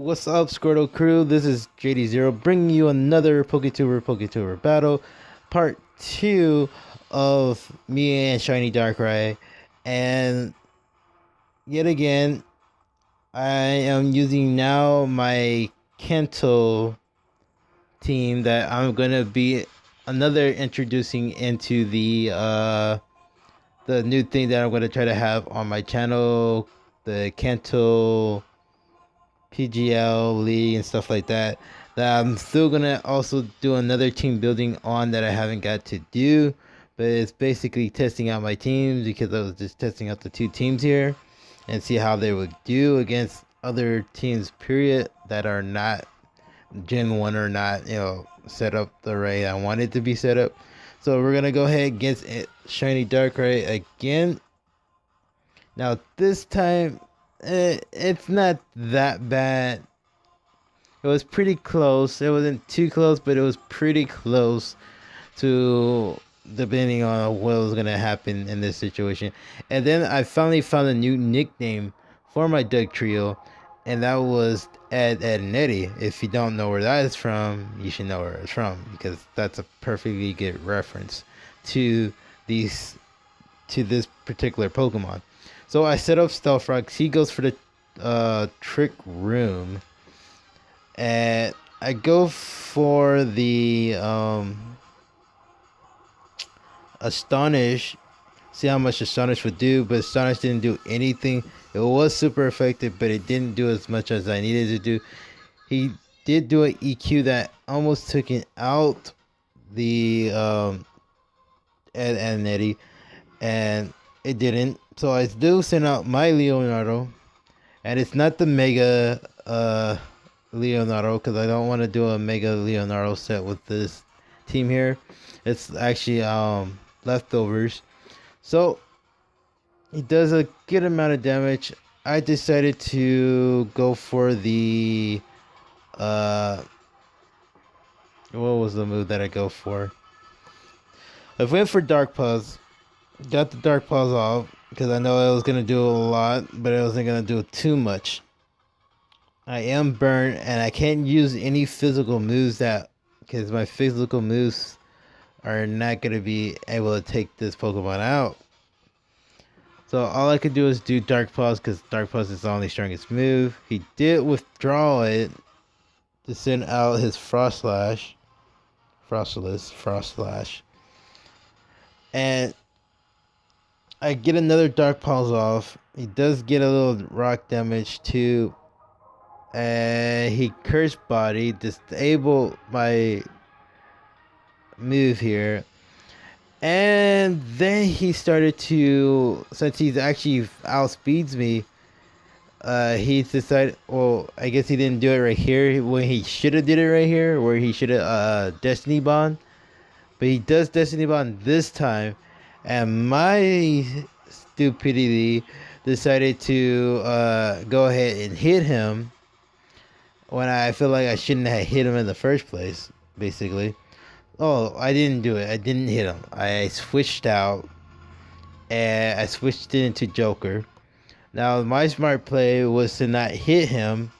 What's up, Squirtle crew? This is JDZero bringing you another PokéTuber battle, part 2 of me and Shiny Darkrai. And yet again, I am using now my Kanto team that I'm gonna be introducing into the new thing that I'm gonna try to have on my channel, the Kanto PGL League and stuff like that. That I'm still gonna also do another team building on that I haven't got to do, but it's basically testing out my teams because I was just testing out the two teams here and see how they would do against other teams period that are not Gen 1 or not, set up the way I want it to be set up. So we're gonna go ahead against Shiny Darkrai again. Now this time it's not that bad. It was pretty close. It wasn't too close, but it was pretty close to depending on what was gonna happen in this situation. And then I finally found a new nickname for my Doug trio, and that was Ed and Eddie. If you don't know where that is from, you should know where it's from because that's a perfectly good reference to this particular Pokemon. So I set up Stealth Rocks. He goes for the Trick Room. And I go for the Astonish. See how much Astonish would do, but Astonish didn't do anything. It was super effective, but it didn't do as much as I needed to do. He did do an EQ that almost took it out the Ed and Eddie, and it didn't. So I do send out my Leonardo, and it's not the Mega Leonardo because I don't want to do a Mega Leonardo set with this team here. It's actually leftovers. So he does a good amount of damage. I decided to go for the what was the move that I go for? I went for Dark Pulse. Got the Dark Pulse off because I know it was gonna do a lot, but it wasn't gonna do too much. I am burnt and I can't use any physical moves because my physical moves are not gonna be able to take this Pokemon out. So all I could do is do Dark Pulse because Dark Pulse is the only strongest move. He did withdraw it to send out his Frost Slash. And I get another Dark Pulse off. He does get a little rock damage too. And he Curse Body, disable my move here. And then he started to, since he's actually outspeeds me, he decided, well, I guess he didn't do it right here when he should have did it right here, where he should have Destiny Bond. But he does Destiny Bond this time. And my stupidity decided to go ahead and hit him when I feel like I shouldn't have hit him in the first place, basically. Oh, I didn't do it. I didn't hit him. I switched out and I switched it into Joker. Now, my smart play was to not hit him,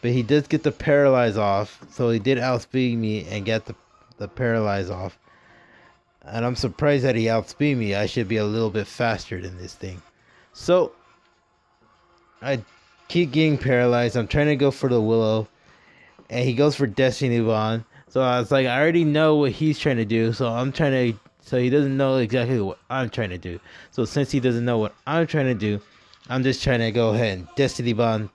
but he does get the Paralyze off. So he did outspeed me and get the Paralyze off. And I'm surprised that he outspeed me. I should be a little bit faster than this thing. So I keep getting paralyzed. I'm trying to go for the Willow. And he goes for Destiny Bond. So I was like, I already know what he's trying to do. So he doesn't know exactly what I'm trying to do. So since he doesn't know what I'm trying to do, I'm just trying to go ahead and Destiny Bond.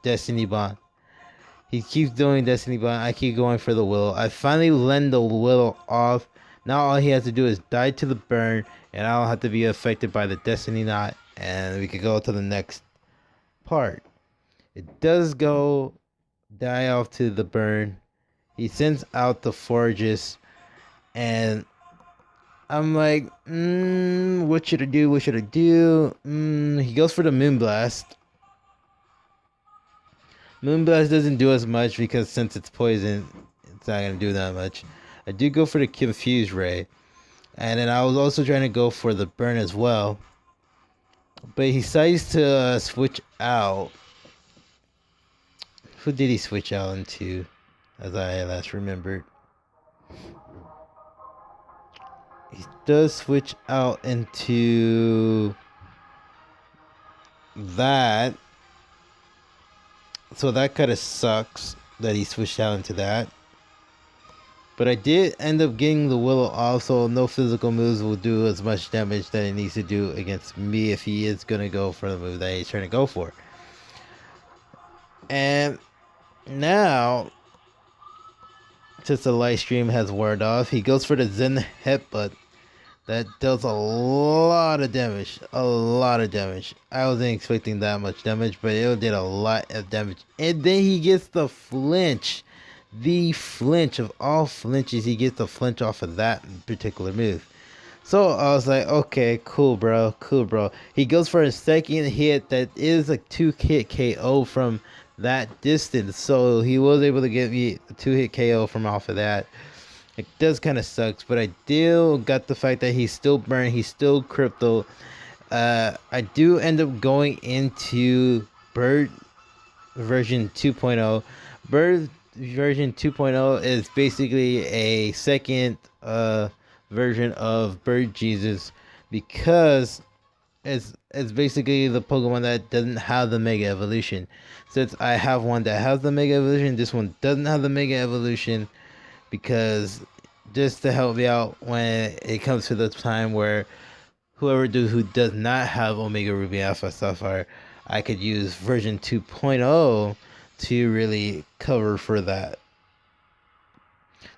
He keeps doing Destiny Bond. I keep going for the Willow. I finally lend the Willow off. Now all he has to do is die to the burn, and I don't have to be affected by the Destiny Knot, and we can go to the next part. It does go die off to the burn. He sends out the Forages, and I'm like, what should I do? He goes for the Moonblast. Moonblast doesn't do as much because since it's poison, it's not going to do that much. I do go for the Confuse Ray. And then I was also trying to go for the Burn as well. But he decides to switch out Who did he switch out into? As I last remembered. He does switch out into that. So that kind of sucks that he switched out into that. But I did end up getting the Willow off, so no physical moves will do as much damage that it needs to do against me if he is going to go for the move that he's trying to go for. And now, since the light stream has worn off, he goes for the Zen Headbutt. That does a lot of damage. A lot of damage. I wasn't expecting that much damage, but it did a lot of damage. And then he gets the flinch. The flinch of all flinches, he gets the flinch off of that particular move. So I was like, okay, cool, bro. Cool, bro. He goes for a second hit that is a 2-hit KO from that distance. So he was able to get me a 2-hit KO from off of that. It does kind of sucks, but I still got the fact that he's still burned, he's still crypto. I do end up going into Bird version 2.0. Bird version 2.0 is basically a second version of Bird Jesus, because it's basically the Pokemon that doesn't have the Mega Evolution. Since I have one that has the Mega Evolution, this one doesn't have the Mega Evolution. Because just to help me out when it comes to the time where who does not have Omega Ruby Alpha Sapphire, I could use version 2.0 to really cover for that.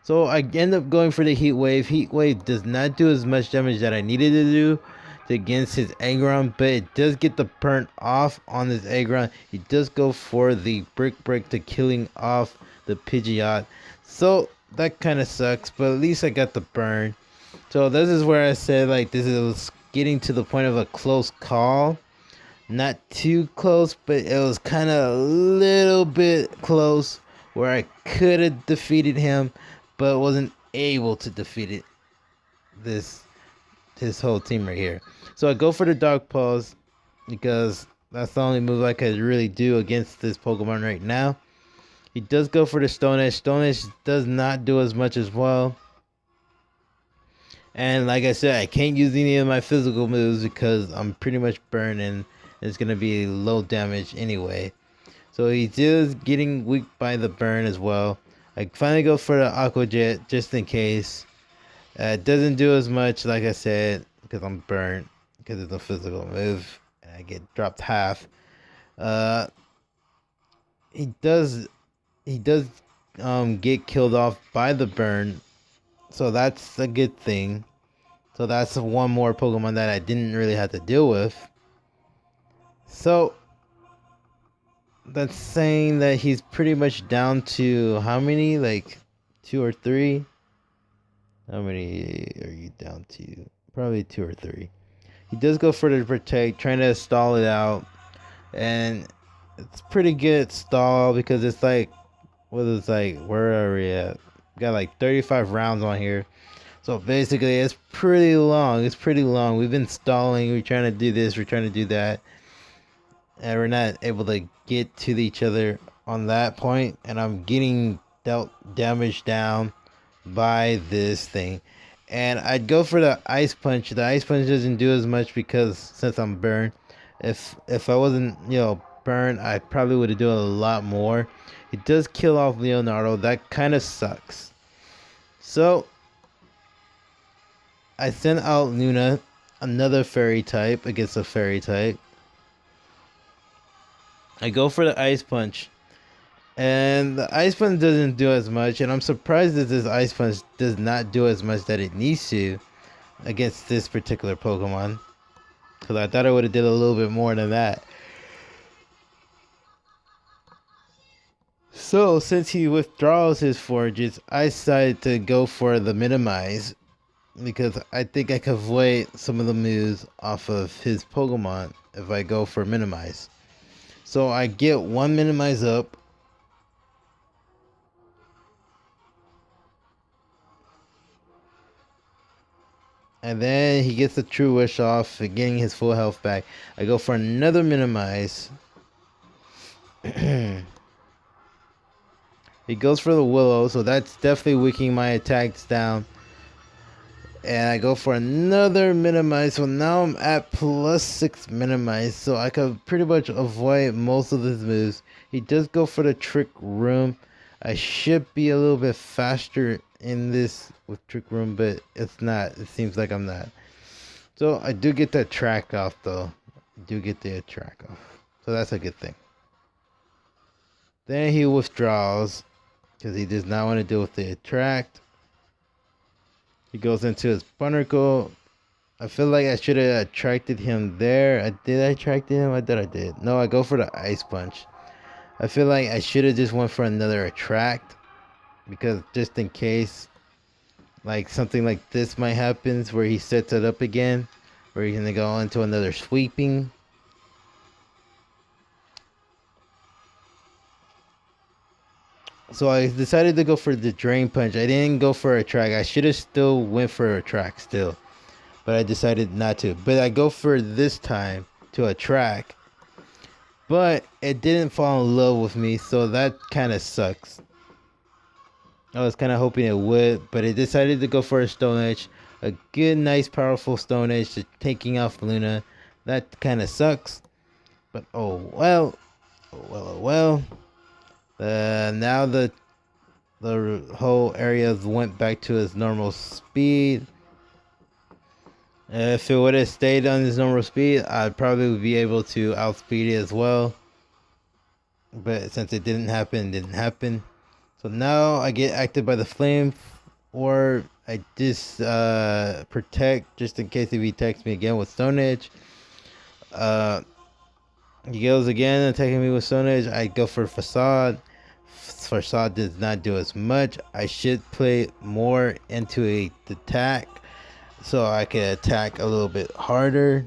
So I end up going for the Heat Wave. Heat Wave does not do as much damage that I needed to do against his Aggron, but it does get the burn off on this Aggron. He does go for the Brick Break to killing off the Pidgeot. So that kind of sucks, but at least I got the burn. So this is where I said, like, this is getting to the point of a close call. Not too close, but it was kind of a little bit close where I could have defeated him, but wasn't able to defeat it. This whole team right here. So I go for the Dark Pulse because that's the only move I could really do against this Pokemon right now. He does go for the Stone Edge. Stone Edge does not do as much as well. And like I said, I can't use any of my physical moves because I'm pretty much burned and it's going to be low damage anyway. So he is getting weak by the burn as well. I finally go for the Aqua Jet just in case. It doesn't do as much, like I said, because I'm burnt. Because it's a physical move. And I get dropped half. He does get killed off by the burn, so that's a good thing. So that's one more Pokemon that I didn't really have to deal with. So that's saying that he's pretty much down to how many, like 2 or 3? How many are you down to? Probably 2 or 3. He does go for the Protect, trying to stall it out, and it's pretty good stall because it's like, where are we at? Got like 35 rounds on here. So basically it's pretty long. We've been stalling. We're trying to do this. We're trying to do that. And we're not able to get to each other on that point. And I'm getting dealt damage down by this thing. And I'd go for the Ice Punch. The Ice Punch doesn't do as much because since I'm burned. If I wasn't, burned, I probably would have done a lot more. It does kill off Leonardo. That kind of sucks. So I sent out Luna, another fairy type against a fairy type. I go for the Ice Punch. And the Ice Punch doesn't do as much. And I'm surprised that this Ice Punch does not do as much that it needs to against this particular Pokemon. Because I thought it would have did a little bit more than that. So, since he withdraws his forages, I decided to go for the Minimize. Because I think I could avoid some of the moves off of his Pokemon if I go for Minimize. So, I get one Minimize up. And then he gets the True Wish off, getting his full health back. I go for another Minimize. He goes for the Willow, so that's definitely weakening my attacks down. And I go for another minimize, so now I'm at +6 minimize, so I could pretty much avoid most of his moves. He does go for the Trick Room. I should be a little bit faster in this with Trick Room, but it's not. It seems like I'm not. So I do get that track off, though. I do get the track off, so that's a good thing. Then he withdraws because he does not want to deal with the attract. He goes into his Barnacle. I feel like I should have attracted him there. Did I attract him? I did. No, I go for the Ice Punch. I feel like I should have just went for another attract. Because just in case, like something like this might happen where he sets it up again. Where he's going to go into another sweeping. So I decided to go for the Drain Punch. I didn't go for a track. I should have still went for a track still. But I decided not to. But I go for this time to a track. But it didn't fall in love with me. So that kind of sucks. I was kind of hoping it would. But it decided to go for a Stone Edge. A good, nice, powerful Stone Edge to taking off Luna. That kind of sucks. But oh well. Oh well, oh well. Now the whole area went back to its normal speed. If it would have stayed on its normal speed, I'd probably be able to outspeed it as well. But since it didn't happen. So now I get acted by the flame, or I just protect just in case if he attacks me again with Stone Edge. He goes again attacking me with Stone Edge. I go for Facade. Facade does not do as much. I should play more into the attack so I can attack a little bit harder.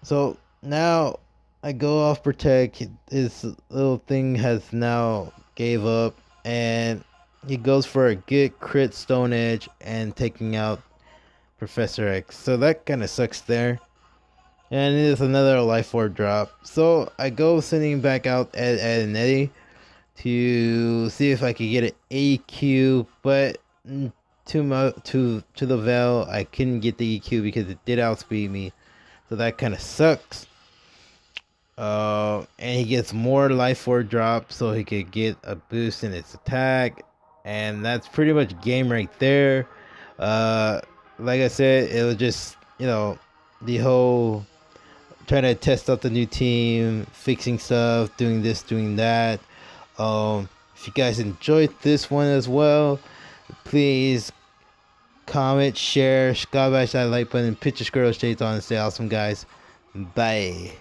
So now I go off protect. His little thing has now gave up, and he goes for a good crit Stone Edge and taking out Professor X. So that kind of sucks there. And it is another Life Orb drop. So I go sending back out at an Eddie to see if I could get an AQ, but to the Veil, I couldn't get the EQ because it did outspeed me. So that kind of sucks. And he gets more Life Orb drop so he could get a boost in its attack. And that's pretty much game right there. Like I said, it was just, the whole trying to test out the new team, fixing stuff, doing this, doing that. If you guys enjoyed this one as well, please comment, share, skybash that like button, put your squirrel shades on, and stay awesome, guys. Bye.